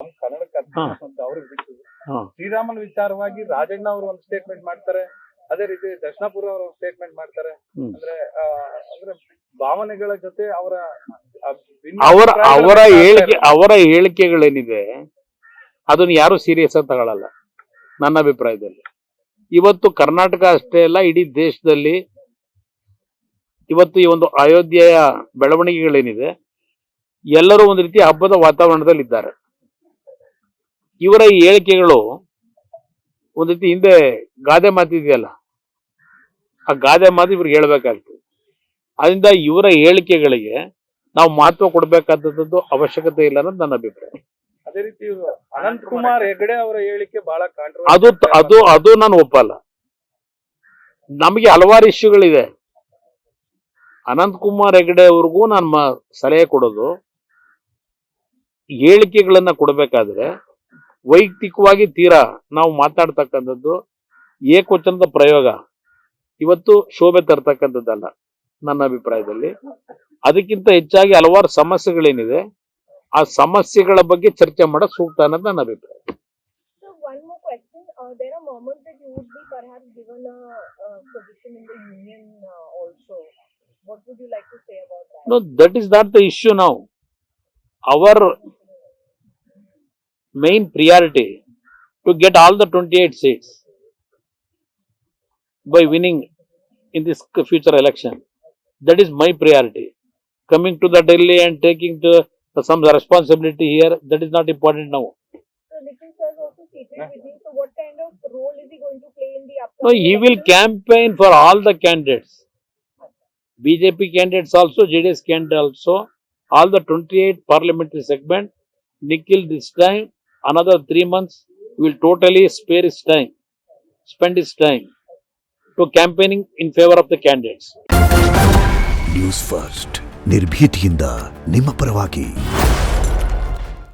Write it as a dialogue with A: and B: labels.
A: ಕನ್ನಡಕ್ಕೆ ಅಂತ ಅವ್ರಿಗೆ ಬಿಟ್ಟು ಶ್ರೀರಾಮನ್ ವಿಚಾರವಾಗಿ ರಾಜಣ್ಣ ಅವರು ಒಂದು ಸ್ಟೇಟ್ಮೆಂಟ್ ಮಾಡ್ತಾರೆ, ಅದೇ ರೀತಿ ದರ್ಶನಾಪುರ ಅವರು ಒಂದು ಸ್ಟೇಟ್ಮೆಂಟ್ ಮಾಡ್ತಾರೆ. ಅಂದ್ರೆ ಅಂದ್ರೆ ಭಾವನೆಗಳ ಜೊತೆ
B: ಅವರ ಹೇಳಿಕೆಗಳೇನಿದೆ ಅದನ್ನ ಯಾರು ಸೀರಿಯಸ್ ಆಗಿ ತಗೊಳ್ಳಲ್ಲ ನನ್ನ ಅಭಿಪ್ರಾಯದಲ್ಲಿ. ಇವತ್ತು ಕರ್ನಾಟಕ ಅಷ್ಟೇ ಅಲ್ಲ, ಇಡೀ ದೇಶದಲ್ಲಿ ಇವತ್ತು ಈ ಒಂದು ಅಯೋಧ್ಯೆಯ ಬೆಳವಣಿಗೆಗಳೇನಿದೆ ಎಲ್ಲರೂ ಒಂದು ರೀತಿ ಹಬ್ಬದ ವಾತಾವರಣದಲ್ಲಿ ಇದ್ದಾರೆ. ಇವರ ಈ ಹೇಳಿಕೆಗಳು ಒಂದು ರೀತಿ ಹಿಂದೆ ಗಾದೆ ಮಾತಿದೆಯಲ್ಲ, ಆ ಗಾದೆ ಮಾತು ಇವ್ರಿಗೆ ಹೇಳ್ಬೇಕಾಗ್ತದೆ. ಅದರಿಂದ ಇವರ ಹೇಳಿಕೆಗಳಿಗೆ ನಾವು ಮಹತ್ವ ಕೊಡಬೇಕಾದದ್ದು ಅವಶ್ಯಕತೆ ಇಲ್ಲ ಅನ್ನೋದು ನನ್ನ ಅಭಿಪ್ರಾಯ.
A: ಅದೇ ರೀತಿ ಅನಂತ್ ಕುಮಾರ್ ಹೆಗಡೆ ಅವರ ಹೇಳಿಕೆ ಬಹಳ
B: ಅದು ನಾನು ಒಪ್ಪಲ್ಲ. ನಮಗೆ ಹಲವಾರು ಇಶ್ಯೂಗಳಿದೆ. ಅನಂತ್ ಕುಮಾರ್ ಹೆಗಡೆ ಅವ್ರಿಗೂ ನಾನು ಸಲಹೆ ಕೊಡೋದು, ಹೇಳಿಕೆಗಳನ್ನ ಕೊಡಬೇಕಾದ್ರೆ ವೈಯಕ್ತಿಕವಾಗಿ ತೀರಾ ನಾವು ಮಾತಾಡ್ತಕ್ಕಂಥದ್ದು ಏಕವಚನದ ಪ್ರಯೋಗ ಇವತ್ತು ಶೋಭೆ ತರ್ತಕ್ಕಂಥದ್ದಲ್ಲ ನನ್ನ ಅಭಿಪ್ರಾಯದಲ್ಲಿ. ಅದಕ್ಕಿಂತ ಹೆಚ್ಚಾಗಿ ಹಲವಾರು ಸಮಸ್ಯೆಗಳೇನಿದೆ ಆ ಸಮಸ್ಯೆಗಳ ಬಗ್ಗೆ ಚರ್ಚೆ ಮಾಡೋದು ಸೂಕ್ತ ಅನ್ನೋದು ನನ್ನ ಅಭಿಪ್ರಾಯ. No, that is not the issue now. Our main priority to get all the 28 seats by winning in this future election. That is my priority. Coming to the Delhi and taking some responsibility here, that is not important now.
C: So Nikhil sir is also seated with him. So what kind of role is he going to play in the upcoming?
B: No, he will campaign for all the candidates. BJP candidates also, JDS candidates also, all the 28 parliamentary segment. Nikhil this time, another 3 months, will totally spend his time to campaigning in favor of the candidates.
D: News first ನಿರ್ಭೀತಿಯಿಂದ ನಿಮ್ಮ ಪರವಾಗಿ.